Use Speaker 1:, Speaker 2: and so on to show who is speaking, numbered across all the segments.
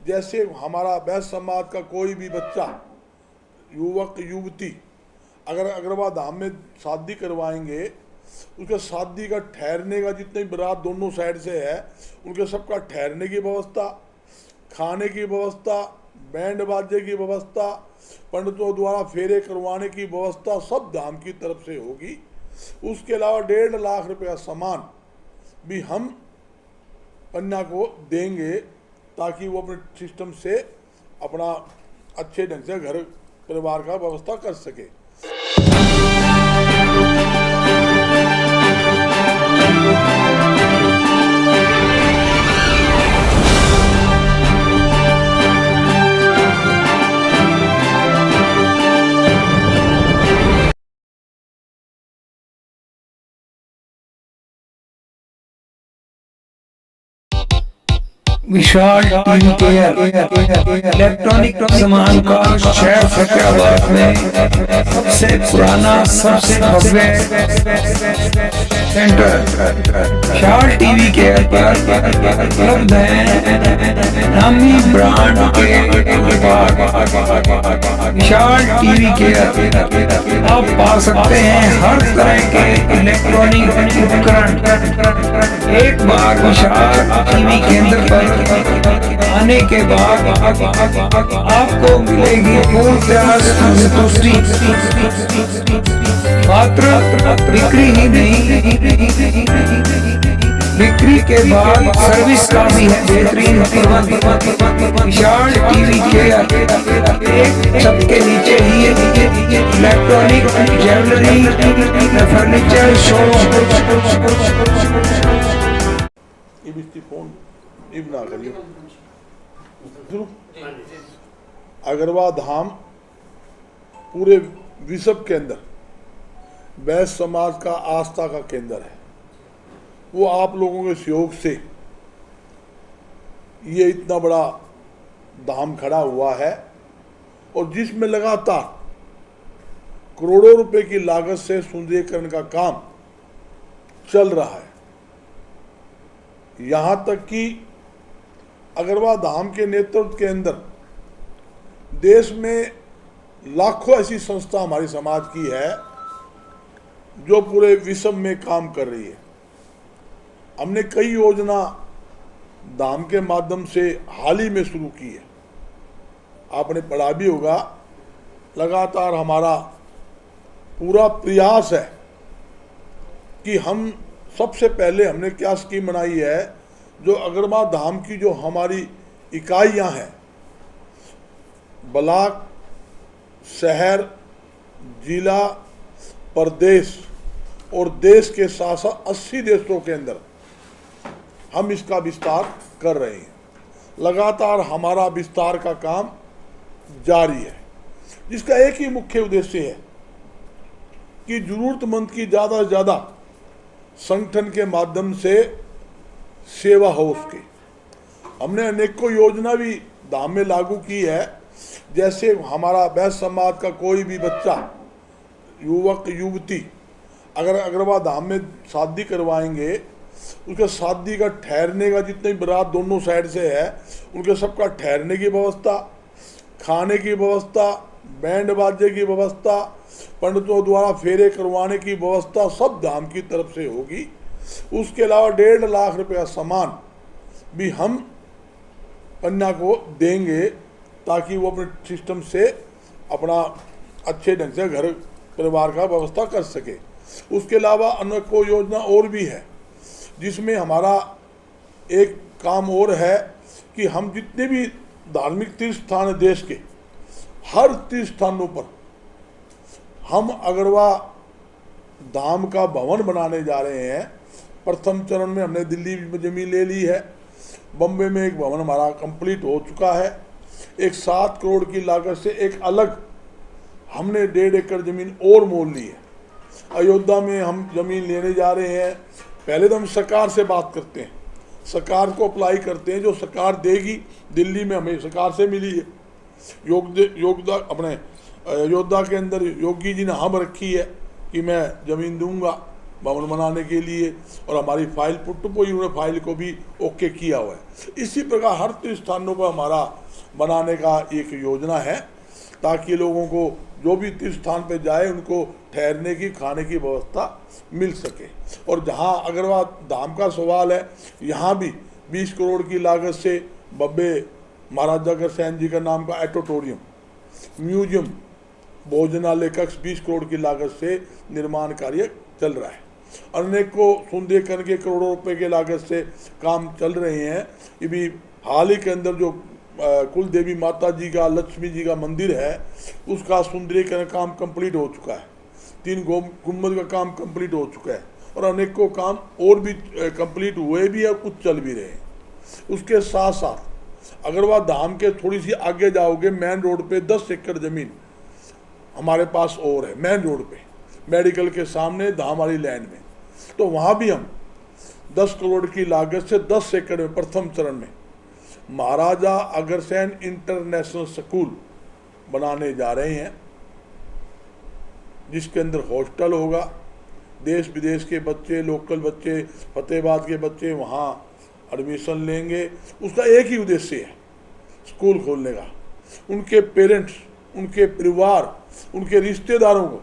Speaker 1: जैसे हमारा वैश्य समाज का कोई भी बच्चा, युवक युवती अगर अग्रवाल धाम में शादी करवाएंगे, उसके शादी का ठहरने का, जितनी बारात दोनों साइड से है उनके सबका ठहरने की व्यवस्था, खाने की व्यवस्था, बैंड बाजे की व्यवस्था, पंडितों द्वारा फेरे करवाने की व्यवस्था सब धाम की तरफ से होगी। उसके अलावा 1.5 लाख रुपया सामान भी हम कन्या को देंगे ताकि वो अपने सिस्टम से अपना अच्छे ढंग से घर परिवार का व्यवस्था कर सके।
Speaker 2: विशाल टीवी केयर इलेक्ट्रॉनिक सामान का शहर फतेहाबाद में सबसे पुराना, सबसे भव्य सेंटर विशाल टीवी केयर पर उपलब्ध है नामी ब्रांड के विशाल टीवी केयर। आप पा सकते हैं हर तरह के इलेक्ट्रॉनिक उपकरण। एक बार विशाल टीवी केंद्र पर आने के बाद आपको मिलेगी पूर्ण संतुष्टि। मात्र बिक्री ही नहीं, बिक्री के बाद सर्विस का भी है बेहतरीन प्रबंध। विशाल टीवी केयर एक छत के नीचे ही electronic, jewellery, furniture showroom.
Speaker 1: Agrawal Dham पूरे विश्व के अंदर वैश्य समाज का आस्था का केंद्र है। वो आप लोगों के सहयोग से ये इतना बड़ा धाम खड़ा हुआ है और जिसमें लगातार करोड़ों रुपए की लागत से सुंदरीकरण का काम चल रहा है। यहाँ तक कि अग्रवाल धाम के नेतृत्व के अंदर देश में लाखों ऐसी संस्था हमारी समाज की है जो पूरे विश्व में काम कर रही है। हमने कई योजना धाम के माध्यम से हाल ही में शुरू की है। आपने पढ़ा भी होगा, लगातार हमारा पूरा प्रयास है कि हम सबसे पहले हमने क्या स्कीम बनाई है, जो अग्रवाल धाम की जो हमारी इकाइयां हैं, ब्लॉक, शहर, जिला, प्रदेश और देश के साथ साथ 80 देशों के अंदर हम इसका विस्तार कर रहे हैं। लगातार हमारा विस्तार का काम जारी है, जिसका एक ही मुख्य उद्देश्य है कि जरूरतमंद की ज़्यादा से ज़्यादा संगठन के माध्यम से सेवा हो उसकी। हमने अनेकों योजना भी धाम में लागू की है। जैसे हमारा वैश्य समाज का कोई भी बच्चा, युवक युवती अगर अग्रवाल धाम में शादी करवाएंगे, उसके शादी का ठहरने का, जितनी बारात दोनों साइड से है उनके सबका ठहरने की व्यवस्था, खाने की व्यवस्था, बैंड बाजे की व्यवस्था, पंडितों द्वारा फेरे करवाने की व्यवस्था सब धाम की तरफ से होगी। उसके अलावा 1.5 लाख रुपया सामान भी हम कन्या को देंगे ताकि वो अपने सिस्टम से अपना अच्छे ढंग से घर परिवार का व्यवस्था कर सके। उसके अलावा अनेकों योजना और भी है, जिसमें हमारा एक काम और है कि हम जितने भी धार्मिक तीर्थ स्थान है देश के, हर तीर्थ स्थानों पर हम अग्रवाल धाम का भवन बनाने जा रहे हैं। प्रथम चरण में हमने दिल्ली में जमीन ले ली है, बम्बे में एक भवन हमारा कंप्लीट हो चुका है। एक 7 करोड़ की लागत से एक अलग हमने 1.5 एकड़ जमीन और मोल ली है। अयोध्या में हम जमीन लेने जा रहे हैं। पहले तो हम सरकार से बात करते हैं, सरकार को अप्लाई करते हैं, जो सरकार देगी। दिल्ली में हमें सरकार से मिली है योगदा अपने अयोध्या के अंदर योगी जी ने हम रखी है कि मैं ज़मीन दूंगा। भवन बनाने के लिए, और हमारी फाइल पुट्टुपोई उन्होंने फाइल को भी ओके किया हुआ है। इसी प्रकार हर तीर्थ स्थानों पर हमारा बनाने का एक योजना है, ताकि लोगों को जो भी तीर्थ स्थान पर जाए उनको ठहरने की, खाने की व्यवस्था मिल सके। और जहाँ अग्रवाल धाम का सवाल है, यहाँ भी 20 करोड़ की लागत से बब्बे महाराजा अग्रसेन जी का नाम का एटोटोरियम, म्यूजियम, भोजनालय कक्ष 20 करोड़ की लागत से निर्माण कार्य चल रहा है। अनेकों सुंदरीकरण के करोड़ों रुपए के लागत से काम चल रहे हैं। ये भी हाल ही के अंदर जो कुल देवी माता जी का, लक्ष्मी जी का मंदिर है, उसका सुंदरीकरण काम कंप्लीट हो चुका है। 3 गुम्बद का काम कंप्लीट हो चुका है, और अनेकों काम और भी कंप्लीट हुए भी है, कुछ चल भी रहे हैं। उसके साथ साथ अग्रवाल धाम के थोड़ी सी आगे जाओगे, मेन रोड पे 10 एकड़ जमीन हमारे पास और है, मेन रोड पे, मेडिकल के सामने धाम वाली लाइन में। तो वहाँ भी हम 10 करोड़ की लागत से 10 एकड़ में प्रथम चरण में महाराजा अग्रसेन इंटरनेशनल स्कूल बनाने जा रहे हैं, जिसके अंदर हॉस्टल होगा। देश विदेश के बच्चे, लोकल बच्चे, फतेहाबाद के बच्चे वहाँ एडमिशन लेंगे। उसका एक ही उद्देश्य है, स्कूल खोलने का। उनके पेरेंट्स, उनके परिवार, उनके रिश्तेदारों को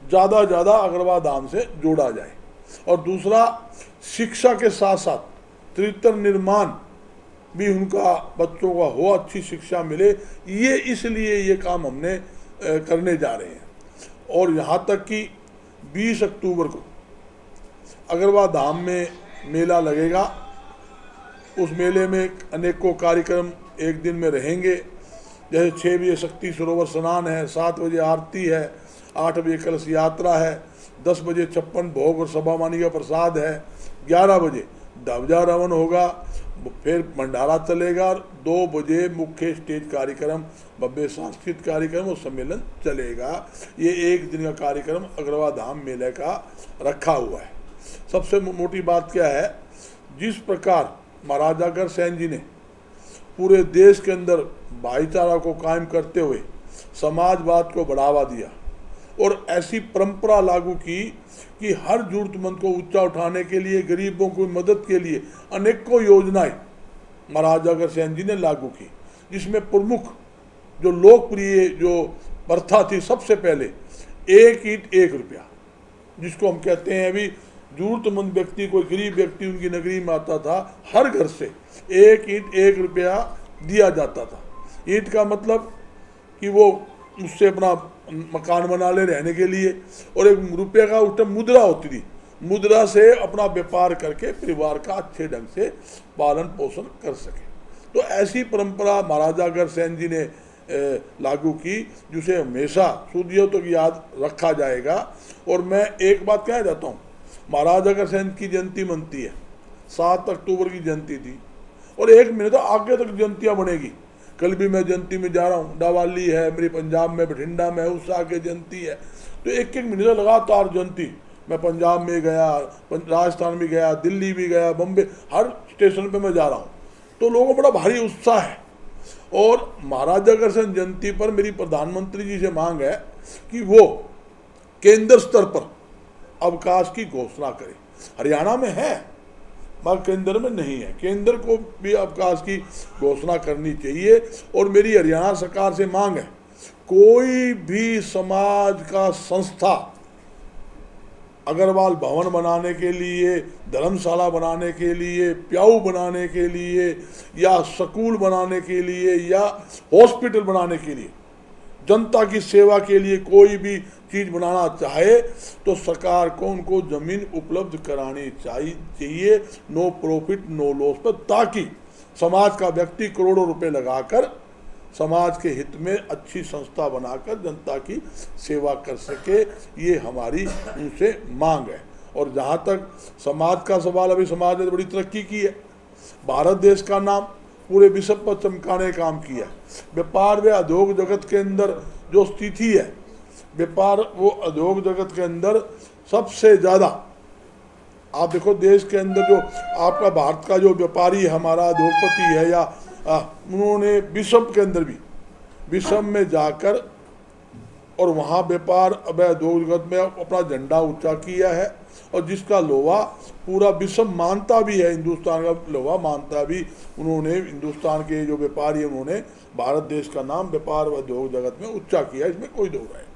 Speaker 1: ज़्यादा से ज़्यादा अग्रवाल धाम से जोड़ा जाए। और दूसरा, शिक्षा के साथ साथ चरित्र निर्माण भी उनका, बच्चों का हो, अच्छी शिक्षा मिले, ये इसलिए ये काम हमने करने जा रहे हैं। और यहाँ तक कि 20 अक्टूबर को अग्रवाल धाम में मेला लगेगा। उस मेले में अनेकों कार्यक्रम एक दिन में रहेंगे, जैसे 6 बजे शक्ति सरोवर स्नान है, 7 बजे आरती है, 8 बजे कलश यात्रा है, 10 बजे 56 भोग और सभामानी का प्रसाद है, 11 बजे ध्वजारोहण होगा, फिर भंडारा चलेगा, 2 बजे मुख्य स्टेज कार्यक्रम, भव्य सांस्कृतिक कार्यक्रम और सम्मेलन चलेगा। ये एक दिन का कार्यक्रम अग्रवाल धाम मेले का रखा हुआ है। सबसे मोटी बात क्या है, जिस प्रकार महाराजा अग्रसेन जी ने पूरे देश के अंदर भाईचारा को कायम करते हुए समाजवाद को बढ़ावा दिया और ऐसी परंपरा लागू की कि हर जरूरतमंद को ऊंचा उठाने के लिए, गरीबों की मदद के लिए अनेकों योजनाएं महाराजा अग्रसेन जी ने लागू की, जिसमें प्रमुख जो लोकप्रिय जो प्रथा थी, सबसे पहले 1 ईंट 1 रुपया, जिसको हम कहते हैं अभी जरूरतमंद व्यक्ति, कोई गरीब व्यक्ति उनकी नगरी में आता था, हर घर से 1 ईंट 1 रुपया दिया जाता था। ईंट का मतलब कि वो उससे अपना मकान बना ले रहने के लिए, और 1 रुपये का उस टाइम मुद्रा होती थी, मुद्रा से अपना व्यापार करके परिवार का अच्छे ढंग से पालन पोषण कर सके। तो ऐसी परंपरा महाराजा अग्रसेन जी ने लागू की, जिसे हमेशा सदियों तक याद रखा जाएगा। और मैं एक बात कहना चाहता हूँ, महाराजा अग्रसेन की जयंती मनती है, 7 अक्टूबर की जयंती थी, और 1 महीने तो आगे तक जयंतियाँ बनेगी। कल भी मैं जयंती में जा रहा हूँ, डावाली है मेरी, पंजाब में बठिंडा में उस आगे जयंती है। तो 1-1 महीने से लगातार जयंती, मैं पंजाब में गया, राजस्थान में गया, दिल्ली भी गया, बम्बे, हर स्टेशन पे मैं जा रहा हूँ। तो लोगों को बड़ा भारी उत्साह है। और महाराजा अग्रसेन जयंती पर मेरी प्रधानमंत्री जी से मांग है कि वो केंद्र स्तर पर अवकाश की घोषणा करें। हरियाणा में है मगर केंद्र में नहीं है, केंद्र को भी अवकाश की घोषणा करनी चाहिए। और मेरी हरियाणा सरकार से मांग है, कोई भी समाज का संस्था अग्रवाल भवन बनाने के लिए, धर्मशाला बनाने के लिए, प्याऊ बनाने के लिए, या स्कूल बनाने के लिए, या हॉस्पिटल बनाने के लिए, जनता की सेवा के लिए कोई भी चीज़ बनाना चाहे तो सरकार को उनको ज़मीन उपलब्ध करानी चाहिए, नो प्रॉफिट नो लॉस पर, ताकि समाज का व्यक्ति करोड़ों रुपए लगाकर समाज के हित में अच्छी संस्था बनाकर जनता की सेवा कर सके। ये हमारी उनसे मांग है। और जहाँ तक समाज का सवाल, अभी समाज ने बड़ी तरक्की की है, भारत देश का नाम पूरे विश्व पर चमकाने का काम किया। व्यापार व उद्योग जगत के अंदर जो स्थिति है, व्यापार वो उद्योग जगत के अंदर सबसे ज़्यादा, आप देखो देश के अंदर जो आपका भारत का जो व्यापारी है, हमारा उद्योगपति है, या उन्होंने विश्व के अंदर भी, विश्व में जाकर और वहाँ व्यापार व उद्योग जगत में अपना झंडा ऊंचा किया है। और जिसका लोहा पूरा विश्व मानता भी है, हिंदुस्तान का लोहा मानता भी। उन्होंने हिंदुस्तान के जो व्यापारी हैं उन्होंने भारत देश का नाम व्यापार व उद्योग जगत में ऊंचा किया, इसमें कोई दो राय नहीं।